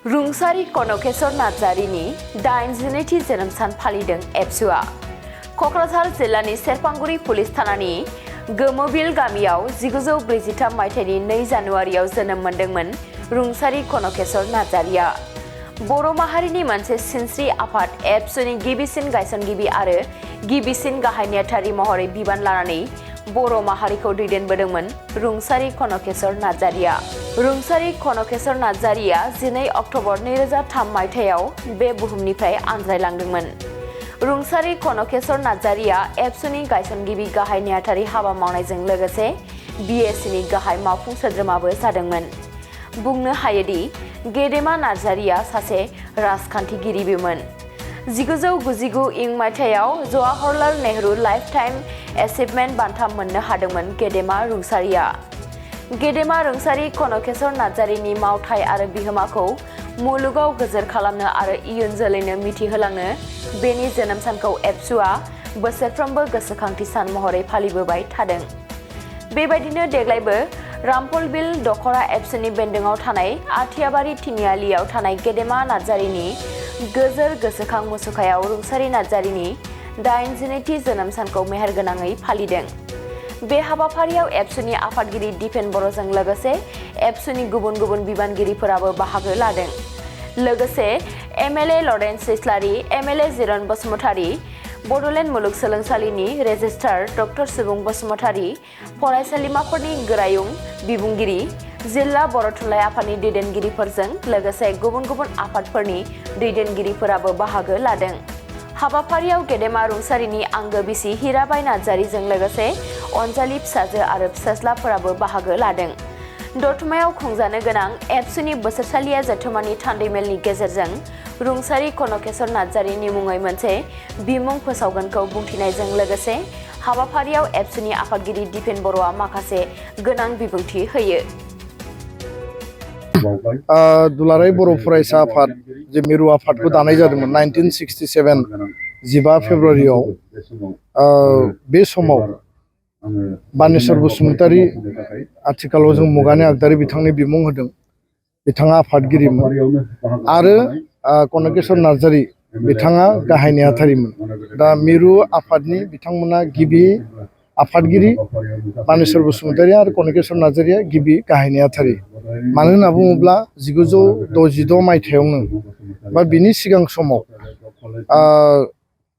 रुंसारि कनकेश्वर नार्जारिनि 82थि जोनोम सान फालिदों एबसुआ। क'क्राझार जिल्लानि सेरफांगुरि पुलिस थानानि गोमोबिल गामियाव 1943 मायथाइनि 2 जानुवारियाव जोनोम मोनदोंमोन रुंसारि कनकेश्वर नार्जारिया। बर' माहारिनि मोनसे सिनस्रि आफाद एबसुनि गिबिसिन गायसनगिरि आरो गिबिसिन गाहाय नेहाथारि महरै बिबान लानानै बर' माहारिखौ दैदेनबोदोंमोन रुंसारि कनकेश्वर नार्जारिया। रुंसारि कनकेश्वर नार्जारिया 12 अक्ट'बर 2003 मायथाइयाव बे बुहुमनिफ्राय आनज्रायलांदोंमोन। रुंसारि कनकेश्वर नार्जारिया एबसुनि गायसनगिरि गाहाय नेहाथारि हाबा मावनायजों लोगोसे बिएसिनि गाहाय मावफुं सोद्रोमाबो जादोंमोन। बुंनो हायोदि गेदेमा नार्जारिया सासे राजखान्थिगिरिबोमोन। 1999 इं मायथाइयाव Jawaharlal Nehru life time achievement बान्था मोननो हादोंमोन गेदेमा रुंसारिया। गेदेमा रुंसारि कनकेश्वर नार्जारिनि मावथाय आरो बिहोमाखौ मुलुगाव गोजोर खालामनो आरो इयुन जोलैनो मिथिहोलांनो बेनि जोनोम सानखौ एबसुआ बोसोरफ्रोमबो गोसोखांथि सान महरै फालिबोबाय थादों। बेबायदिनो देग्लायबो रामफलबिल दखरा एबसुनि बेन्दोङाव थानाय आथियाबारि तिनिआलियाव थानाय गेदेमा नार्जारिनि गोजोर गोसोखां मुसुखायाव रुंसारि नार्जारिनि 82थि जोनोम सानखौ मेहेरगोनाङै फालिदों। बे हाबाफारियाव एबसुनि आफादगिरि दिपेन बर'जों लोगोसे एबसुनि गुबुन गुबुन बिबानगिरिफोराबो बाहागो लादों। लोगोसे एमएलए लरेन्स इस्लारि, एमएलए जिरन बसुमतारी, बड'लेण्ड मुलुगसोलोंसालिनि रेजिस्ट्रार डक्टर सुबुं बसुमतारी, फरायसालिमाफोरनि गोरायुं बिबुंगिरि, जिल्ला बर' थुनलाइ आफादनि दैदेनगिरिफोरजों लोगोसे गुबुन गुबुन आफादफोरनि दैदेनगिरिफोराबो बाहागो लादों। हाबाफारियाव गेदेमा रुंसारिनि आंगो बिसि हिराबाइ नार्जारिजों लोगोसे अनजालि फिसाजो आरो फिसाज्लाफोराबो बाहागो लादों। दतमायाव खुंजानो गोनां एबसुनि बोसोरसालिया जथुम्मानि थान्दैमेलनि गेजेरजों रुंसारि कनकेश्वर नार्जारिनि मुङै मोनसे बिमुं फोसावगोनखौ बुंथिनायजों लोगोसे हाबाफारियाव एबसुनि आफादगिरि दिपेन बर'आ माखासे गोनां बिबुंथि होयो। दुलाराय बर' फरायसा आफाद जे मिरु आफादखौ दानाय जादोंमोन 1967 15 फेब्रुवारियाव। बे समाव बानेश्वर बसुमतारी, आथिखालाव जों मुगानि आगदारि बिथांनि बिमुं होदों, बिथाङा आफादगिरिमोन आरो कनकेश्वर नार्जारि बिथाङा गाहाय नेहाथारिमोन। दा मिरु आफादनि बिथांमोना गिबि आफादगिरि, बानेश्वर बसुमतारी आरो कनकेश्वर नार्जारिया गिबि गाहाय नेहाथारि। मानो होनना बुङोब्ला 1966 मायथाइयावनो बा बिनि सिगां समाव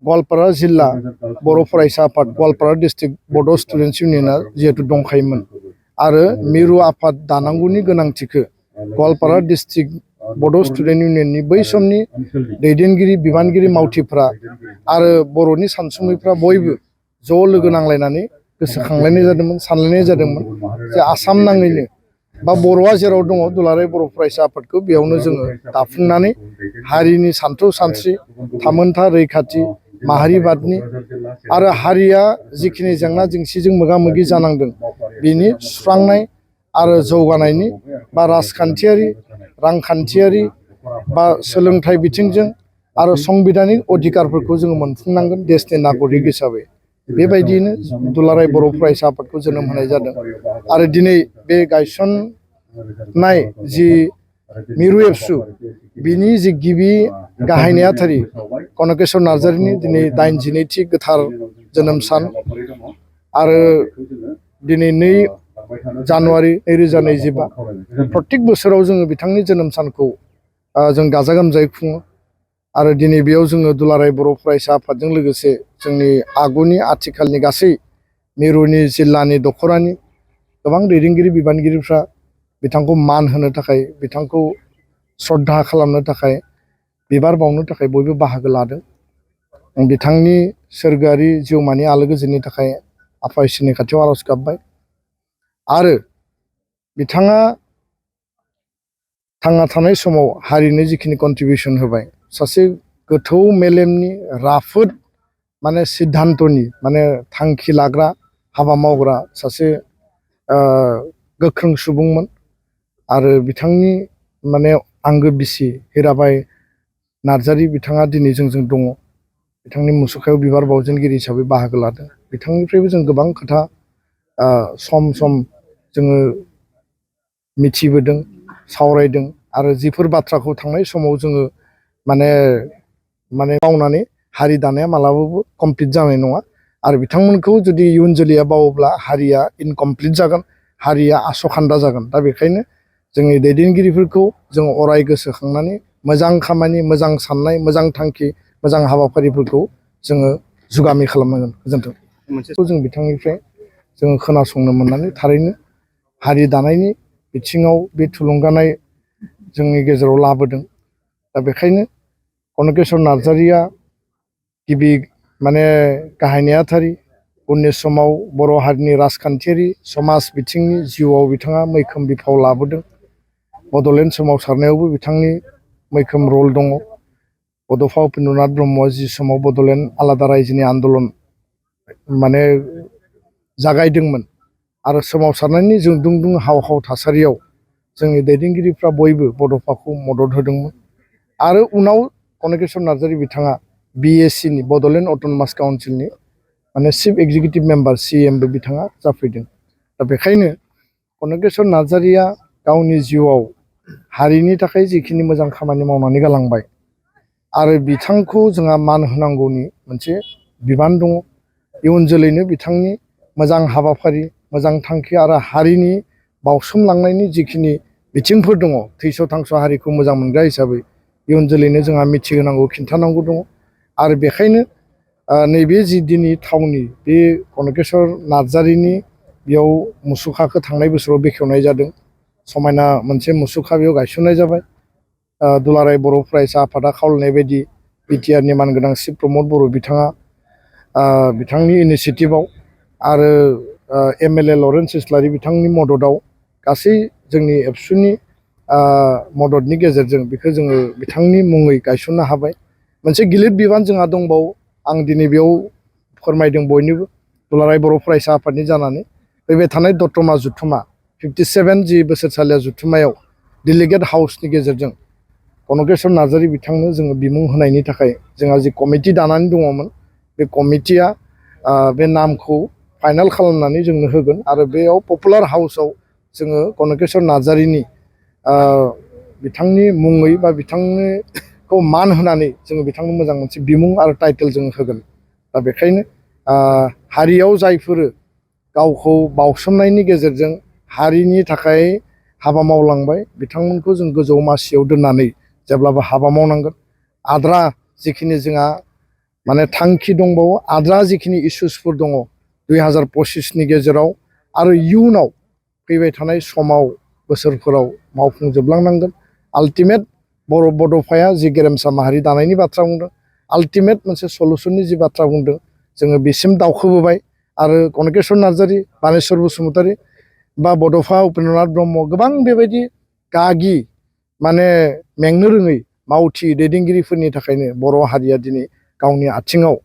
गवालपारा जिल्ला बर' फरायसा आफाद, गवालपारा डिस्ट्रिक्ट बड' स्टुडेन्टस इउनियना जिहेतु दंखायोमोन आरो मिरु आफाद दानांगौनि गोनांथिखौ गवालपारा डिस्ट्रिक्ट बड' स्टुडेन्ट इउनियननि बै समनि दैदेनगिरि बिबानगिरि मावथिफ्रा आरो बर'नि सानसुमैफ्रा बयबो ज' लोगो नांलायनानै गोसोखांलायनाय जादोंमोन, सानलायनाय जादोंमोन जे आसाम नाङैनो बा बर'आ जेराव दङ दुलाराय बर' फरायसा आफादखौ बेयावनो जोङो दाफुंनानै हारिनि सानथौ सानस्रि, थामोनथा रैखाथि, माहारिबादनि आरो हारिया जिखिनि जेंना जेंसिजों मोगा मोगि जानांदों बिनि सुस्रांनाय आरो जौगानायनि बा राजखान्थियारि, रांखान्थियारि बा सोलोंथाइ बिथिंजों आरो संबिधानिक अधिकारफोरखौ जोङो मोनफुंनांगोन देशनि नागरिक हिसाबै। बेबायदियैनो दुलाराय बर' फरायसा आफादखौ जोनोम होनाय जादों आरो दिनै बे गायसननाय जि मिरु एबसु बिनि जि गिबि गाहाय नेहाथारि कनकेश्वर नार्जारिनि दिनै 82थि गोथार जोनोम सान आरो दिनै 2 जानुवारि 2025 प्रत्येक बोसोराव जोङो बिथांनि जोनोम सानखौ जों गाजा गोमजायै खुङो आरो दिनै बेयाव जोङो दुलाराय बर' फरायसा आफादजों लोगोसे जोंनि आगुनि आथिखालनि गासै मिरुनि जिल्लानि दखरानि गोबां दैदेनगिरि बिबानगिरिफ्रा बिथांखौ मान होनो थाखाय, बिथांखौ श्रद्धा खालामनो थाखाय, बिबार बावनो थाखाय बयबो बाहागो लादों। बिथांनि सोरगोआरि जिउमानि आलो गोजोननि थाखाय आफा इसोरनि खाथियाव आरज गाबबाय आरो बिथाङा थांना थानाय समाव हारिनो जिखिनि कन्ट्रिबिउसन होबाय, सासे गोथौ मेलेमनि राफोद माने सिद्धान्तनि माने थांखि लाग्रा, हाबा मावग्रा सासे गोख्रों सुबुंमोन आरो बिथांनि माने आंगो बिसि हिराबाइ नार्जारि बिथाङा दिनै जोंजों दङ। बिथांनि मुसुखायाव बिबार बावजेनगिरि हिसाबै बाहागो लादों। बिथांनिफ्रायबो जों गोबां खोथा सम सम जोङो मिथिबोदों, सावरायदों आरो जिफोर बाथ्राखौ थांनाय समाव जोङो माने मावनानै हारि दानाया मालाबाबो कमप्लिट जानाय नङा आरो बिथांमोनखौ जुदि इयुन जोलैया बावोब्ला हारिया इनकमप्लिट जागोन हारिया आसखान्दा जागोन दा बेखायनो जोंनि दैदेनगिरिफोरखौ जों अराय गोसोखांनानै मोजां खामानि मोजां साननाय मोजां थांखि मोजां हाबाफारिफोरखौ जोङो जुगामि खालामनांगोन गोजोन्थों मोनसेखौ जों बिथांनिफ्राय जोङो खोनासंनो मोननानै थारैनो हारि दानायनि बिथिङाव बे थुलुंगानाय जोंनि गेजेराव लाबोदों दा बेखायनो कनकेश्वर नार्जारिया गिबि गाहाय नेहाथारि उननि समाव बर' हारिनि राजखान्थियारि समाज बिथिंनि जिउआव बिथाङा मैखोम बिफाव लाबोदों बड'लेण्ड सोमावसारनायावबो बिथांनि मैखोम रल दङ बड'फा उपेन्द्रनाथ ब्रह्मआ जि समाव बड'लेण्ड आलादा रायजोनि आन्दलन जागायदोंमोन आरो सोमावसारनायनि जों दुं दुं हाव हाव थासारियाव जोंनि दैदेनगिरिफ्रा बयबो बड'फाखौ मदद होदोंमोन आरो उनाव कनकेश्वर नार्जारि बिथाङा BAC नि बड'लेण्ड अट'नमास काउन्सिलनि चिफ एक्जिकिउटिभ मेम्बार CMबो बिथाङा जाफैदों दा बेखायनो कनकेश्वर नार्जारिया गावनि जिउआव हारिनि थाखाय जिखिनि मोजां खामानि मावनानै गालांबाय आरो बिथांखौ जोंहा मान होनांगौनि मोनसे बिबान दङ इयुन जोलैनो बिथांनि मोजां हाबाफारि मोजां थांखि आरो हारिनि बावसोमलांनायनि जिखिनि बिथिंफोर दङ थैस' थांस' हारिखौ मोजां मोनग्रा हिसाबै इयुन जोलैनो जोंहा मिथिहोनांगौ खिन्थानांगौ दङ आरो बेखायनो नैबे जि दिनै थावनि बे कनकेश्वर नार्जारिनि बेयाव मुसुखाखौ थांनाय बोसोराव बेखेवनाय जादों समायना मोनसे मुसुखा बेयाव गायसननाय जाबाय दुलाराय बर' फरायसा आफादा खावलायनाय बायदि बिटिआरनि मानगोनां शिब प्रमद बर' बिथाङा बिथांनि इनिसियेटिभआव आरो MLA लरेन्स इस्लारि बिथांनि मददआव गासै जोंनि एबसुनि मददनि गेजेरजों बेखौ जोङो बिथांनि मुङै गायसननो हाबाय मोनसे गिलिर बिबान जोंहा दंबावो आं दिनै बेयाव फोरमायदों बयनिबो दुलाराय बर' फरायसा आफादनि जानानै फैबाय थानाय दतमा जुथुमा 57 जि बोसोरसालिया जुथुमायाव डेलिगेट हाउसनि गेजेरजों कनकेश्वर नार्जारि बिथांनो जोङो बिमुं होनायनि थाखाय जोंहा जि कमिटि दानानै दङमोन बे कमिटिया बे नामखौ फाइनाल खालामनानै जोंनो होगोन आरो बेयाव पपुलार हाउसआव जोङो कनकेश्वर नार्जारिनि बिथांनि मुङै बा बिथांखौ मान होनानै जोङो बिथांनो मोजां मोनसे बिमुं आरो टाइटेल जोङो होगोन दा बेखायनो हारियाव जायफोर गावखौ बावसोमनायनि गेजेरजों हारिनि थाखाय हाबा मावलांबाय बिथांमोनखौ जों गोजौ मासियाव दोननानै जेब्लाबो हाबा मावनांगोन आद्रा जिखिनि जोंहा थांखि दंबावो आद्रा जिखिनि इस्युसफोर दङ 2025नि गेजेराव आरो इयुनाव फैबाय थानाय समाव बोसोरफोराव मावफुंजोबलांनांगोन आल्टिमेट बड'फाया जि गेरेमसा माहारि दानायनि बाथ्रा बुंदों आल्टिमेट मोनसे सलुसननि जि बाथ्रा बुंदों जोङो बेसिम दावखोबोबाय आरो कनकेश्वर नार्जारि बानेश्वर बसुमतारी बा बड'फा उपेन्द्रनाथ ब्रह्म गोबां बेबायदि गागि मेंनो रोङै मावथि दैदेनगिरिफोरनि थाखायनो बर' हारिया दिनै गावनि आथिङाव